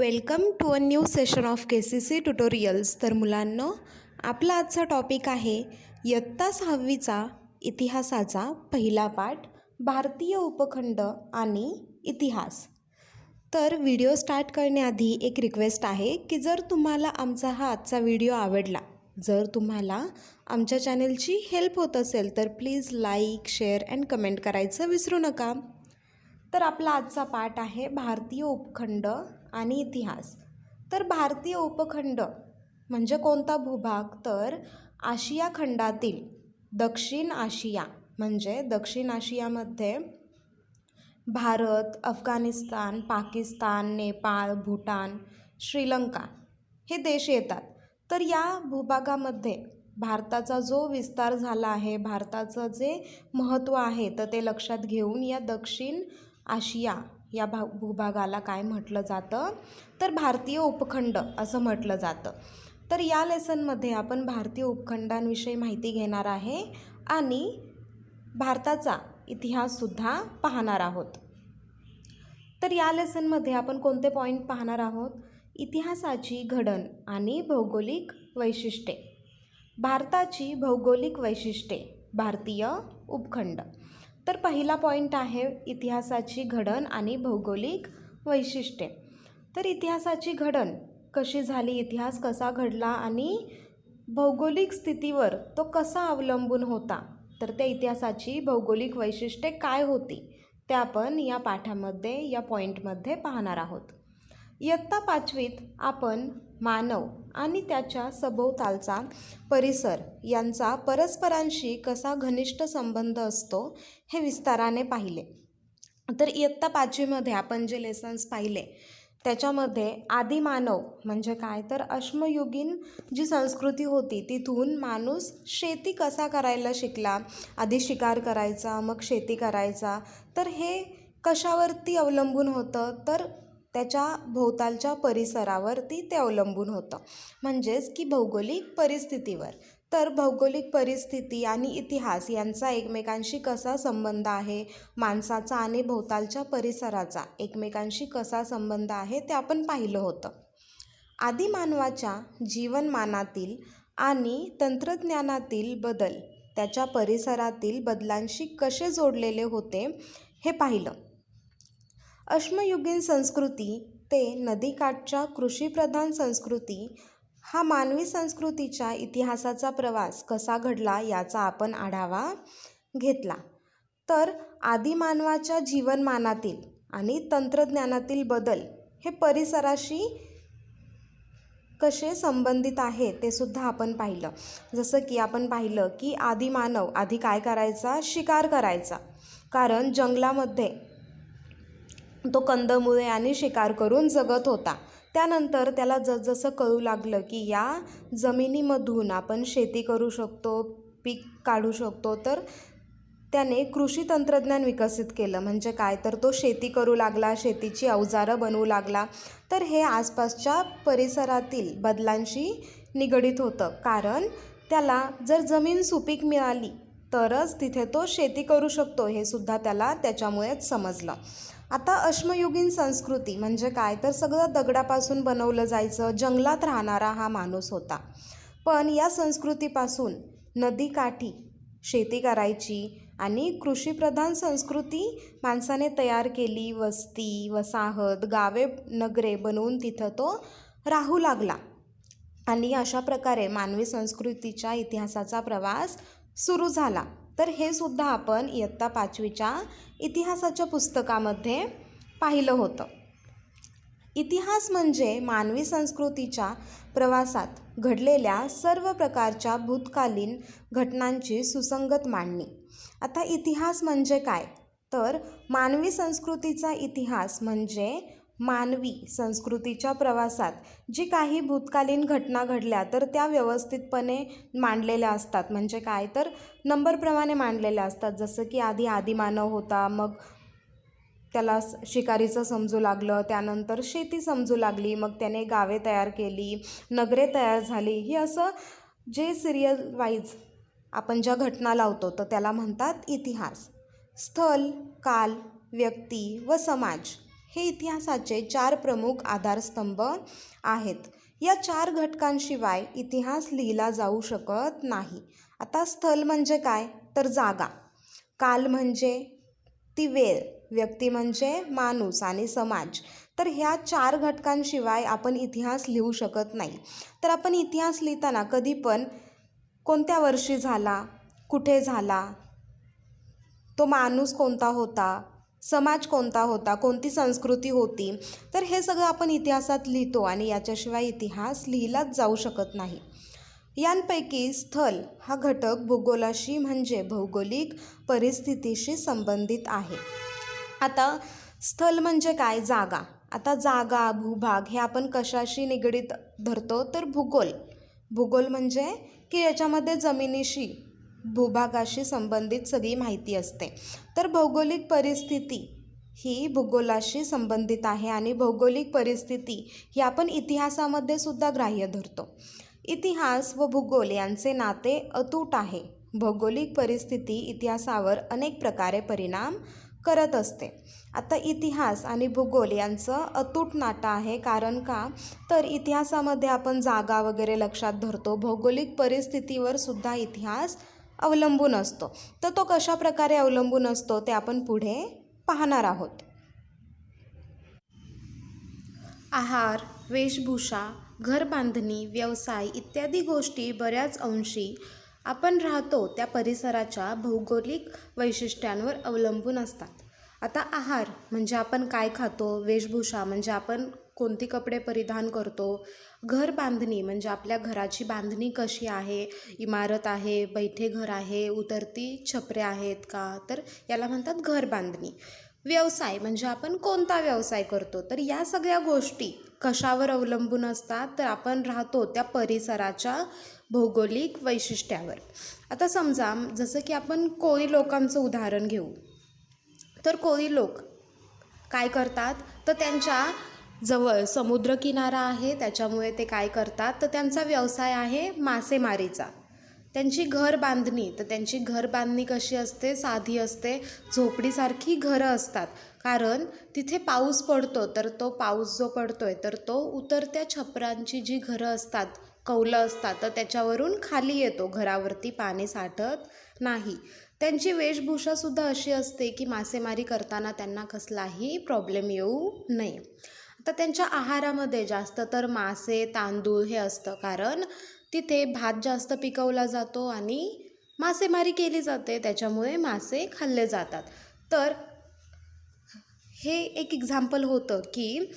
Welcome to a new session of KCC tutorials. तर मुलांनो, आपला आजचा टॉपिक आहे इयत्ता 6वीचा इतिहासाचा पहिला पाठ, भारतीय उपखंड आणि इतिहास. तर व्हिडिओ स्टार्ट करण्याआधी एक रिक्वेस्ट आहे की जर तुम्हाला आमचा हा आजचा व्हिडिओ आवडला, जर तुम्हाला आमच्या चॅनलची हेल्प होत असेल तर please like, share and comment करायचं विसरू नका. तर आपला आजचा पाठ आहे भारतीय उपखंड आणि इतिहास. तर भारतीय उपखंड म्हणजे कोणता भूभाग? तर आशिया खंडातील दक्षिण आशिया, म्हणजे दक्षिण आशियामध्ये भारत, अफगाणिस्तान, पाकिस्तान, नेपाळ, भूटान, श्रीलंका हे देश येतात. तर या भूभागामध्ये भारताचा जो विस्तार झाला आहे, भारताचं जे महत्त्व आहे, तर ते लक्षात घेऊन या दक्षिण आशिया या भूभागाला काय म्हटलं जातं? तर भारतीय उपखंड असं म्हटलं जातं. तर या लेसनमध्ये आपण भारतीय उपखंडांविषयी माहिती घेणार आहे आणि भारताचा इतिहाससुद्धा पाहणार आहोत. तर या लेसनमध्ये आपण कोणते पॉईंट पाहणार आहोत? इतिहासाची घडण आणि भौगोलिक वैशिष्ट्ये, भारताची भौगोलिक वैशिष्ट्ये, भारतीय उपखंड. तर पहिला पॉईंट आहे इतिहासाची घडण आणि भौगोलिक वैशिष्ट्ये. तर इतिहासाची घडण कशी झाली, इतिहास कसा घडला आणि भौगोलिक स्थितीवर तो कसा अवलंबून होता, तर त्या इतिहासाची भौगोलिक वैशिष्ट्ये काय होती ते आपण या पाठामध्ये, या पॉईंटमध्ये पाहणार आहोत. इयत्ता 5वीत आपण मानव आणि त्याच्या सभोवतालचा परिसर यांचा परस्परांशी कसा घनिष्ठ संबंध असतो हे विस्ताराने पाहिले. तर इयत्ता 5वीमध्ये आपण जे लेसन्स पाहिले त्याच्यामध्ये आदिमानव म्हणजे काय? तर अश्मयुगीन जी संस्कृती होती तिथून माणूस शेती कसा करायला शिकला. आधी शिकार करायचा, मग शेती करायचा. तर हे कशावरती अवलंबून होतं? तर त्याच्या भोवतालच्या परिसरावरती ते अवलंबून होतं, म्हणजेच की भौगोलिक परिस्थितीवर. तर भौगोलिक परिस्थिती आणि इतिहास यांचा एकमेकांशी कसा संबंध आहे, माणसाचा आणि भोवतालच्या परिसराचा एकमेकांशी कसा संबंध आहे ते आपण पाहिलं होतं. आदिमानवाच्या जीवनमानातील आणि तंत्रज्ञानातील बदल त्याच्या परिसरातील बदलांशी कसे जोडलेले होते हे पाहिलं. अश्मयुगीन संस्कृती ते नदीकाठच्या कृषीप्रधान संस्कृती हा मानवी संस्कृतीच्या इतिहासाचा प्रवास कसा घडला याचा आपण आढावा घेतला. तर आदिमानवाच्या जीवनमानातील आणि तंत्रज्ञानातील बदल हे परिसराशी कसे संबंधित आहे ते सुद्धा आपण पाहिलं. जसं की आपण पाहिलं की आदिमानव आधी काय करायचा? शिकार करायचा, कारण जंगलामध्ये तो कंदमुळे आणि शिकार करून जगत होता. त्यानंतर त्याला जसजसं कळू लागलं की या जमिनीमधून आपण शेती करू शकतो, पीक काढू शकतो, तर त्याने कृषी तंत्रज्ञान विकसित केलं. म्हणजे काय? तर तो शेती करू लागला, शेतीची अवजारं बनवू लागला. तर हे आसपासच्या परिसरातील बदलांशी निगडीत होतं, कारण त्याला जर जमीन सुपीक मिळाली तरच तिथे तो शेती करू शकतो, हे सुद्धा त्याला त्याच्यामुळेच समजलं. आता अश्मयुगीन संस्कृती म्हणजे काय? तर सगळं दगडापासून बनवलं जायचं, जंगलात राहणारा हा माणूस होता. पण या संस्कृतीपासून नदीकाठी शेती करायची आणि कृषीप्रधान संस्कृती माणसाने तयार केली. वस्ती, वसाहत, गावे, नगरे बनवून तिथं तो राहू लागला आणि अशा प्रकारे मानवी संस्कृतीच्या इतिहासाचा प्रवास सुरू झाला. तर हे सुद्धा आपण इयत्ता 5वीच्या इतिहासाच्या पुस्तकामध्ये पाहिलं होतं. इतिहास म्हणजे मानवी संस्कृतीच्या प्रवासात घडलेल्या सर्व प्रकारच्या भूतकालीन घटनांची सुसंगत मांडणी. आता इतिहास म्हणजे काय? तर मानवी संस्कृतीचा इतिहास म्हणजे मानवी संस्कृतीच्या प्रवासात जी काही भूतकालीन घटना घडल्या तर त्या व्यवस्थितपणे मांडलेल्या असतात. म्हणजे काय? तर नंबरप्रमाणे मांडलेल्या असतात. जसं की आधी आदिमानव होता, मग त्याला शिकारीचं समजू लागलं, त्यानंतर शेती समजू लागली, मग त्याने गावे तयार केली, नगरे तयार झाली. ही असं जे सिरियल वाईज आपण ज्या घटना लावतो तर त्याला म्हणतात इतिहास. स्थल, काल, व्यक्ती व समाज हे इतिहासाचे 4 प्रमुख आधारस्तंभ आहेत. या 4 घटकांशिवाय इतिहास लिहिला जाऊ शकत नाही. आता स्थल म्हणजे काय, तर जागा. काल म्हणजे ती वेळ, व्यक्ती म्हणजे माणूस आणि समाज. तर ह्या 4 घटकांशिवाय आपण इतिहास लिहू शकत नाही. तर आपण इतिहास लिहिताना कधी पण कोणत्या वर्षी झाला, कुठे झाला, तो माणूस कोणता होता, समाज कोणता होता, कोणती संस्कृती होती, तर हे सगळं आपण इतिहासात लिहितो आणि याच्याशिवाय इतिहास लिहिलाच जाऊ शकत नाही. यांपैकी स्थल हा घटक भूगोलाशी म्हणजे भौगोलिक परिस्थितीशी संबंधित आहे. आता स्थल म्हणजे काय, जागा. आता जागा, भूभाग हे आपण कशाशी निगडीत धरतो, तर भूगोल म्हणजे की याच्यामध्ये जमिनीशी, भूभागाशी संबंधित सगळी माहिती असते. तर भौगोलिक परिस्थिती ही भूगोलाशी संबंधित आहे आणि भौगोलिक परिस्थिती ही आपण इतिहासामध्ये सुद्धा ग्राह्य धरतो. इतिहास व भूगोल यांचे नाते अतूट आहे. भौगोलिक परिस्थिती इतिहासावर अनेक प्रकारे परिणाम करत असते. आता इतिहास आणि भूगोल यांचं अतूट नातं आहे. कारण का, तर इतिहासामध्ये आपण जागा वगैरे लक्षात धरतो, भौगोलिक परिस्थितीवर सुद्धा इतिहास अवलंबून असतो. तर तो कशा प्रकारे अवलंबून असतो ते आपण पुढे पाहणार आहोत. आहार, वेशभूषा, घरबांधणी, व्यवसाय इत्यादी गोष्टी बऱ्याच अंशी आपण राहतो त्या परिसराच्या भौगोलिक वैशिष्ट्यांवर अवलंबून असतात. आता आहार म्हणजे आपण काय खातो, वेशभूषा म्हणजे आपण कोणती कपडे परिधान करतो, घरबांधणी म्हणजे आपल्या घराची बांधणी कशी आहे, इमारत आहे, बैठे घर आहे, उतरती छपरे आहेत का, तर याला म्हणतात घरबांधणी. व्यवसाय म्हणजे आपण कोणता व्यवसाय करतो, तर या सगळ्या गोष्टी कशावर अवलंबून असतात, तर आपण राहतो त्या परिसराच्या भौगोलिक वैशिष्ट्यावर. आता समजा जसं की आपण कोळी लोकांचं उदाहरण घेऊ, तर कोळी लोक काय करतात, तर त्यांच्या जवळ समुद्रकिनारा आहे, त्याच्यामुळे ते काय करतात, तर त्यांचा व्यवसाय आहे मासेमारीचा. त्यांची घरबांधणी, तर त्यांची घरबांधणी कशी असते, साधी असते, झोपडीसारखी घरं असतात. कारण तिथे पाऊस पडतो, तर तो पाऊस जो पडतोय तर तो उतरत्या छपरांची जी घरं असतात, कौलं असतात, तर त्याच्यावरून खाली येतो, घरावरती पाणी साठत नाही. त्यांची वेशभूषासुद्धा अशी असते की मासेमारी करताना त्यांना कसलाही प्रॉब्लेम येऊ नये. आता त्यांच्या आहारामध्ये जास्त तर मासे, तांदूळ हे असतं, कारण तिथे भात जास्त पिकवला जातो आणि मासेमारी केली जाते, त्याच्यामुळे मासे खाल्ले जातात. तर हे एक एक्झाम्पल होतं की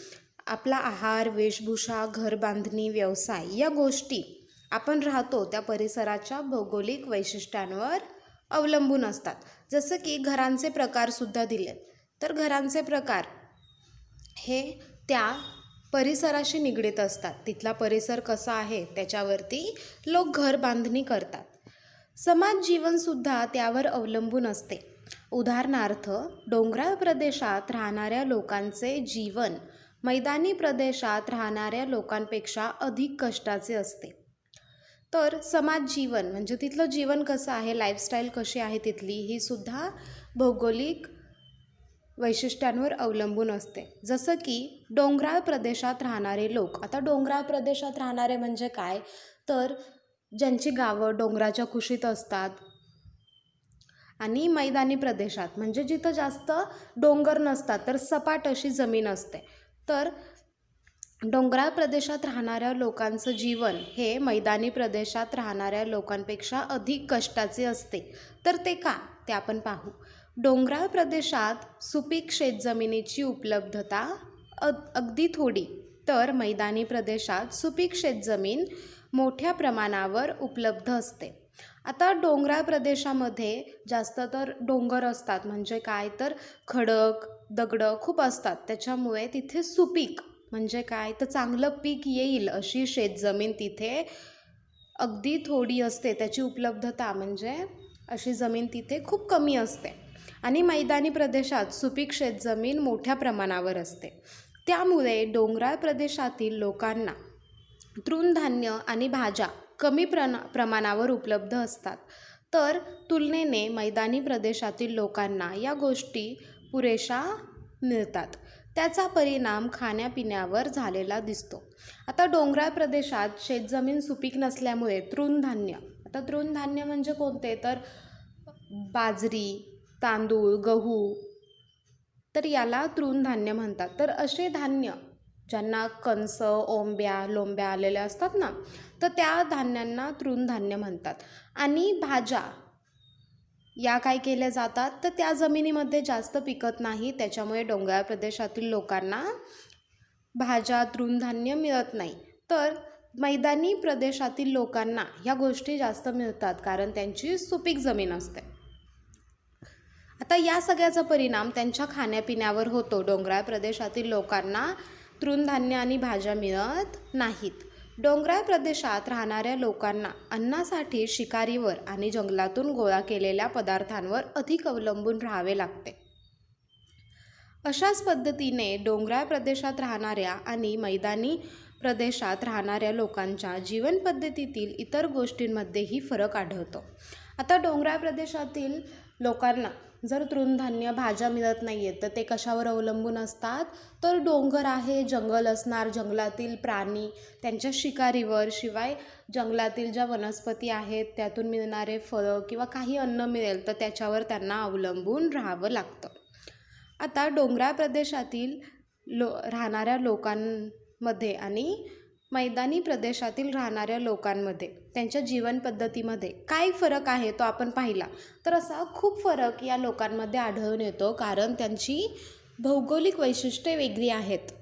आपला आहार, वेशभूषा, घरबांधणी, व्यवसाय या गोष्टी आपण राहतो त्या परिसराच्या भौगोलिक वैशिष्ट्यांवर अवलंबून असतात. जसं की घरांचे प्रकारसुद्धा दिलेत, तर घरांचे प्रकार हे त्या परिसराशी निगडीत असतात. तिथला परिसर कसा आहे त्याच्यावरती लोक घर बांधणी करतात. समाज जीवनसुद्धा त्यावर अवलंबून असते. उदाहरणार्थ, डोंगराळ प्रदेशात राहणाऱ्या लोकांचे जीवन मैदानी प्रदेशात राहणाऱ्या लोकांपेक्षा अधिक कष्टाचे असते. तर समाज जीवन म्हणजे तिथलं जीवन कसं आहे, लाईफस्टाईल कशी आहे तिथली, ही सुद्धा भौगोलिक वैशिष्ट्यांवर अवलंबून असते. जसं की डोंगराळ प्रदेशात राहणारे लोक. आता डोंगराळ प्रदेशात राहणारे म्हणजे काय, तर ज्यांची गावं डोंगराच्या कुशीत असतात. आणि मैदानी प्रदेशात म्हणजे जिथं जास्त डोंगर नसतात, तर सपाट अशी जमीन असते. तर डोंगराळ प्रदेशात राहणाऱ्या लोकांचं जीवन हे मैदानी प्रदेशात राहणाऱ्या लोकांपेक्षा अधिक कष्टाचे असते. तर ते का, ते आपण पाहू. डोंगराळ प्रदेशात सुपीक शेतजमिनीची उपलब्धता अगदी थोडी, तर मैदानी प्रदेशात सुपीक शेतजमीन मोठ्या प्रमाणावर उपलब्ध असते. आता डोंगराळ प्रदेशामध्ये जास्त तर डोंगर असतात, म्हणजे काय, तर खडक, दगडं खूप असतात, त्याच्यामुळे तिथे सुपीक म्हणजे काय, तर चांगलं पीक येईल अशी शेतजमीन तिथे अगदी थोडी असते. त्याची उपलब्धता म्हणजे अशी जमीन तिथे खूप कमी असते. आणि मैदानी प्रदेशात सुपीक शेतजमीन मोठ्या प्रमाणावर असते. त्यामुळे डोंगराळ प्रदेशातील लोकांना तृणधान्य आणि भाज्या कमी प्रमाणावर उपलब्ध असतात. तर तुलनेने मैदानी प्रदेशातील लोकांना या गोष्टी पुरेशा मिळतात. त्याचा परिणाम खाण्यापिण्यावर झालेला दिसतो. आता डोंगराळ प्रदेशात शेतजमीन सुपीक नसल्यामुळे तृणधान्य, आता तृणधान्य म्हणजे कोणते, तर बाजरी, तांदूळ, गहू, तर याला तृणधान्य म्हणतात. तर असे धान्य ज्यांना कणस, ओंब्या, लोंब्या आलेल्या असतात ना, तर त्या धान्यांना तृणधान्य म्हणतात. आणि भाज्या या काय केल्या जातात, तर त्या जमिनीमध्ये जास्त पिकत नाही, त्याच्यामुळे डोंगराळ प्रदेशातील लोकांना भाज्या, तृणधान्य मिळत नाही. तर मैदानी प्रदेशातील लोकांना ह्या गोष्टी जास्त मिळतात, कारण त्यांची सुपीक जमीन असते. आता या सगळ्याचा परिणाम त्यांच्या खाण्यापिण्यावर होतो. डोंगराळ प्रदेशातील लोकांना तृणधान्य आणि भाज्या मिळत नाहीत. डोंगराळ प्रदेशात राहणाऱ्या लोकांना अन्नासाठी शिकारीवर आणि जंगलातून गोळा केलेल्या पदार्थांवर अधिक अवलंबून राहावे लागते. अशाच पद्धतीने डोंगराळ प्रदेशात राहणाऱ्या आणि मैदानी प्रदेशात राहणाऱ्या लोकांच्या जीवनपद्धतीतील इतर गोष्टींमध्येही फरक आढळतो. आता डोंगराळ प्रदेशातील लोकांना जर तृणधान्य, भाज्या मिळत नाही आहेत, तर ते कशावर अवलंबून असतात, तर डोंगर आहे, जंगल असणार, जंगलातील प्राणी त्यांच्या शिकारीवर, शिवाय जंगलातील ज्या वनस्पती आहेत त्यातून मिळणारे फळं किंवा काही अन्न मिळेल तर त्याच्यावर त्यांना अवलंबून राहावं लागतं. आता डोंगराळ प्रदेशातील राहणाऱ्या लोकांमध्ये आणि मैदानी प्रदेशातील राहणाऱ्या लोकांमध्ये त्यांच्या जीवनपद्धतीमध्ये काय फरक आहे तो आपण पाहिला, तर असा खूप फरक या लोकांमध्ये आढळून येतो, कारण त्यांची भौगोलिक वैशिष्ट्ये वेगळी आहेत.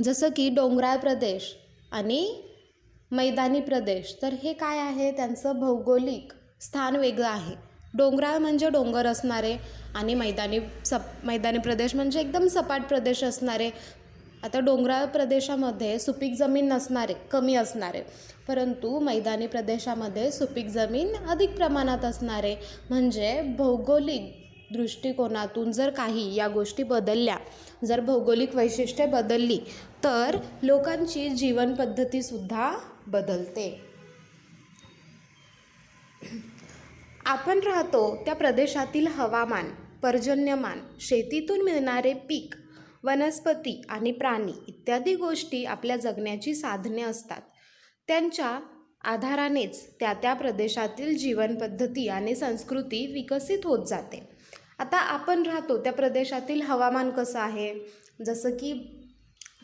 जसं की डोंगराळ प्रदेश आणि मैदानी प्रदेश, तर हे काय आहे, त्यांचं भौगोलिक स्थान वेगळं आहे. डोंगराळ म्हणजे डोंगर असणारे आणि मैदानी प्रदेश म्हणजे एकदम सपाट प्रदेश असणारे. आता डोंगराळ प्रदेशामध्ये सुपीक जमीन नसणारे, कमी असणारे, परंतु मैदानी प्रदेशामध्ये सुपीक जमीन अधिक प्रमाणात असणारे. म्हणजे भौगोलिक दृष्टिकोनातून जर काही या गोष्टी बदलल्या, जर भौगोलिक वैशिष्ट्ये बदलली, तर लोकांची जीवनपद्धतीसुद्धा बदलते. आपण राहतो त्या प्रदेशातील हवामान, पर्जन्यमान, शेतीतून मिळणारे पीक, वनस्पती आणि प्राणी इत्यादी गोष्टी आपल्या जगण्याची साधने असतात. त्यांच्या आधारानेच त्या प्रदेशातील जीवनपद्धती आणि संस्कृती विकसित होत जाते. आता आपण राहतो त्या प्रदेशातील हवामान कसं आहे, जसं की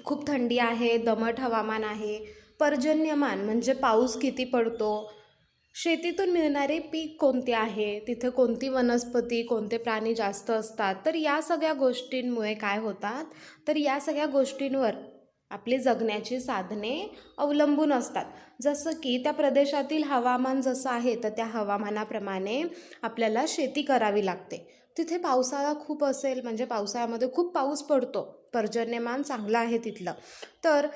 खूप थंडी आहे, दमट हवामान आहे. पर्जन्यमान म्हणजे पाऊस किती पडतो. शेतीतून मिळणारे पीक कोणते आहे, तिथे कोणती वनस्पती, कोणते प्राणी जास्त असतात. तर या सगळ्या गोष्टींमुळे काय होतात, तर या सगळ्या गोष्टींवर आपली जगण्याची साधने अवलंबून असतात. जसं की त्या प्रदेशातील हवामान जसं आहे, तर त्या हवामानाप्रमाणे आपल्याला शेती करावी लागते. तिथे पावसाळा खूप असेल, म्हणजे पावसाळ्यामध्ये खूप पाऊस पडतो, पर्जन्यमान चांगलं आहे तिथलं, तर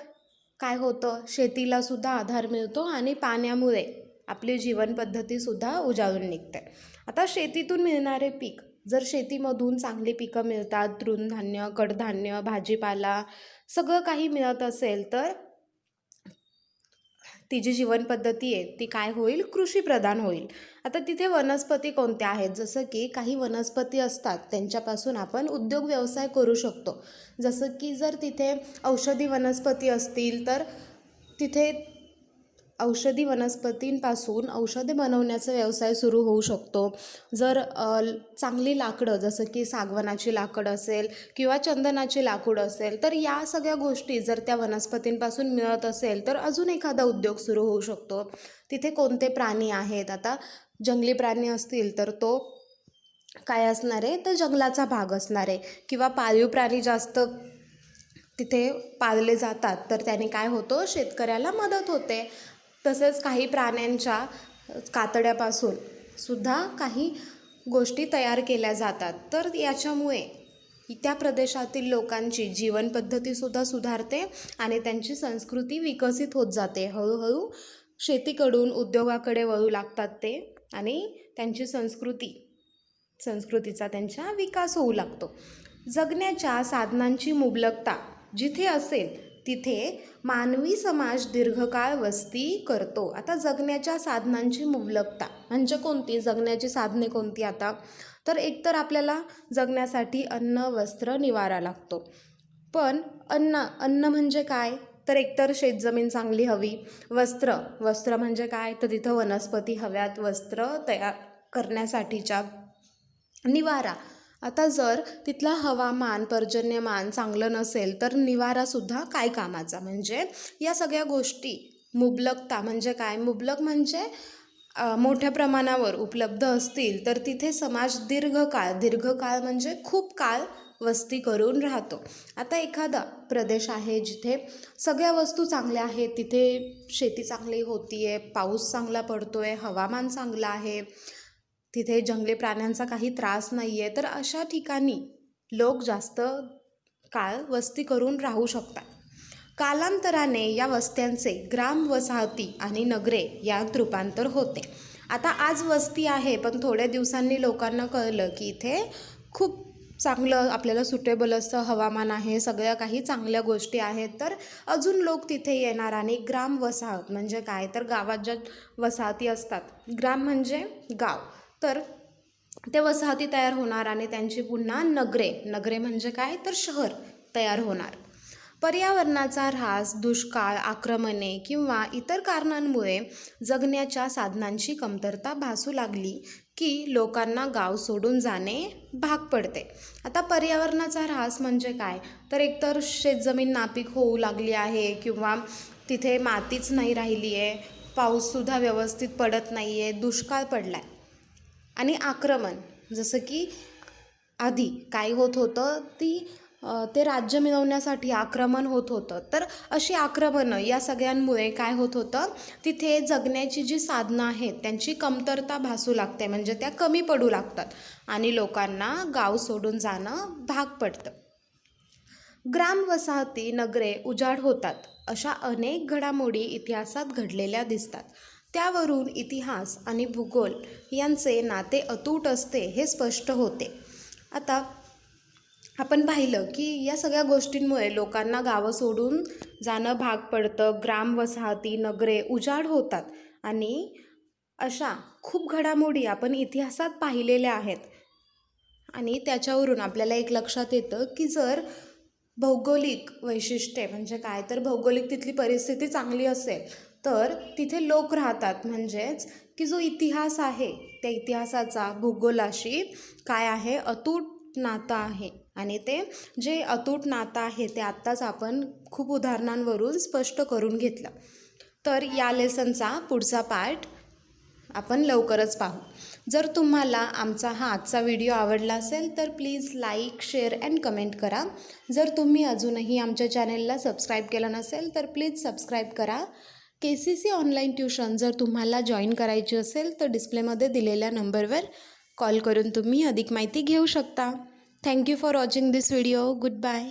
काय होतं, शेतीलासुद्धा आधार मिळतो आणि पाण्यामुळे आपली जीवनपद्धतीसुद्धा उजाळून निघते. आता शेतीतून मिळणारे पीक, जर शेतीमधून चांगली पिकं मिळतात, तृणधान्य, कडधान्य, भाजीपाला सगळं काही मिळत असेल, तर ती जी जीवनपद्धती आहे ती काय होईल, कृषीप्रधान होईल. आता तिथे वनस्पती कोणत्या आहेत, जसं की काही वनस्पती असतात त्यांच्यापासून आपण उद्योग व्यवसाय करू शकतो. जसं की जर तिथे औषधी वनस्पती असतील, तर तिथे औषधी वनस्पतींपासून औषधे बनवण्याचा व्यवसाय सुरू होऊ शकतो. जर चांगली लाकडं, जसं की सागवानाची लाकड असेल किंवा चंदनाची लाकूड असेल, तर या सगळ्या गोष्टी जर त्या वनस्पतींपासून मिळत असेल, तर अजून एखादा उद्योग सुरू होऊ शकतो. तिथे कोणते प्राणी आहेत, आता जंगली प्राणी असतील तर तो काय असणार आहे, तर जंगलाचा भाग असणार आहे. किंवा पाळीव प्राणी जास्त तिथे पाळले जातात, तर त्याने काय होतं, शेतकऱ्याला मदत होते. तसेच काही प्राण्यांच्या कातड्यापासून सुद्धा काही गोष्टी तयार केल्या जातात. तर याच्यामुळे त्या प्रदेशातील लोकांची जीवनपद्धतीसुद्धा सुधारते आणि त्यांची संस्कृती विकसित होत जाते. हळूहळू शेतीकडून उद्योगाकडे वळू लागतात ते, आणि त्यांची संस्कृतीचा त्यांच्या विकास होऊ लागतो. जगण्याच्या साधनांची मुबलकता जिथे असेल तिथे मानवी समाज दीर्घकाळ वस्ती करतो. आता जगण्याच्या साधनांची मुबलकता म्हणजे कोणती, जगण्याची साधने कोणती, आता तर एकतर आपल्याला जगण्यासाठी अन्न, वस्त्र, निवारा लागतो. पण अन्न म्हणजे काय, तर एकतर शेतजमीन चांगली हवी. वस्त्र म्हणजे काय, तर तिथं वनस्पती हव्यात वस्त्र तयार करण्यासाठीच्या. निवारा, आता जर तिथला हवामान पर्जन्यमान चांगलं नसेल तर निवारासुद्धा काय कामाचा. म्हणजे या सगळ्या गोष्टी. मुबलकता म्हणजे काय, मुबलक म्हणजे मोठ्या प्रमाणावर उपलब्ध असतील तर तिथे समाज दीर्घकाळ म्हणजे खूप काळ वस्ती करून राहतो. आता एखादा प्रदेश आहे जिथे सगळ्या वस्तू चांगल्या आहेत, तिथे शेती चांगली होतीये, पाऊस चांगला पडतोय, हवामान चांगलं आहे, तिथे जंगली प्राण्यांचा काही त्रास नाही आहे, तर अशा ठिकाणी लोक जास्त काळ वस्ती करून राहू शकतात. कालांतराने या वस्त्यांचे ग्राम वसाहती आणि नगरे यात रूपांतर होते. आता आज वस्ती आहे, पण थोड्या दिवसांनी लोकांना कळलं की इथे खूप चांगलं आपल्याला सुटेबल असं हवामान आहे, सगळ्या काही चांगल्या गोष्टी आहेत, तर अजून लोक तिथे येणार. आणि ग्राम वसाहत म्हणजे काय, तर गावात ज्या वसाहती असतात, ग्राम म्हणजे गाव, तर ते वसाहती तयार होणार आणि त्यांची पुन्हा नगरे म्हणजे काय, तर शहर तयार होणार. पर्यावरणाचा ऱ्हास, दुष्काळ, आक्रमणे किंवा इतर कारणांमुळे जगण्याच्या साधनांची कमतरता भासू लागली की लोकांना गाव सोडून जाणे भाग पडते. आता पर्यावरणाचा ऱ्हास म्हणजे काय, तर एकतर शेतजमीन नापीक होऊ लागली आहे किंवा तिथे मातीच नाही राहिली आहे, पाऊससुद्धा व्यवस्थित पडत नाही आहे, दुष्काळ पडला आहे. आणि आक्रमण, जसं की आधी काय होत होतं, ते राज्य मिळवण्यासाठी आक्रमण होत होतं. तर अशी आक्रमणं या सगळ्यांमुळे काय होत होतं, तिथे जगण्याची जी साधनं आहेत त्यांची कमतरता भासू लागते, म्हणजे त्या कमी पडू लागतात आणि लोकांना गाव सोडून जाणं भाग पडतं. ग्राम वसाहती नगरे उजाड होतात, अशा अनेक घडामोडी इतिहासात घडलेल्या दिसतात. त्यावरून इतिहास आणि भूगोल यांचे नाते अतूट असते हे स्पष्ट होते. आता आपण पाहिलं की या सगळ्या गोष्टींमुळे लोकांना गावं सोडून जाणं भाग पडतं, ग्राम वसाहती नगरे उजाड होतात आणि अशा खूप घडामोडी आपण इतिहासात पाहिलेल्या आहेत. आणि त्याच्यावरून आपल्याला एक लक्षात येतं की जर भौगोलिक वैशिष्ट्ये म्हणजे काय, तर भौगोलिक तिथली परिस्थिती चांगली असेल तर तिथे लोक राहतात. म्हणजेच की जो इतिहास आहे त्या इतिहासाचा भूगोलाशी काय आहे, अतूट नातं आहे. आणि ते जे अतूट नातं आहे ते आत्ताच आपण खूप उदाहरणांवरून स्पष्ट करून घेतलं. तर या लेसनचा पुढचा पार्ट आपण लवकरच पाहू. जर तुम्हाला आमचा हा आजचा व्हिडिओ आवडला असेल तर please like, share and comment करा. जर तुम्ही अजूनही आमच्या चॅनेलला सबस्क्राईब केलं नसेल तर प्लीज सबस्क्राईब करा. KCC ऑनलाईन ट्युशन जर तुम्हाला जॉईन करायची असेल तर डिस्प्लेमध्ये दिलेल्या नंबरवर कॉल करून तुम्ही अधिक माहिती घेऊ शकता. Thank you for watching this video. Good bye.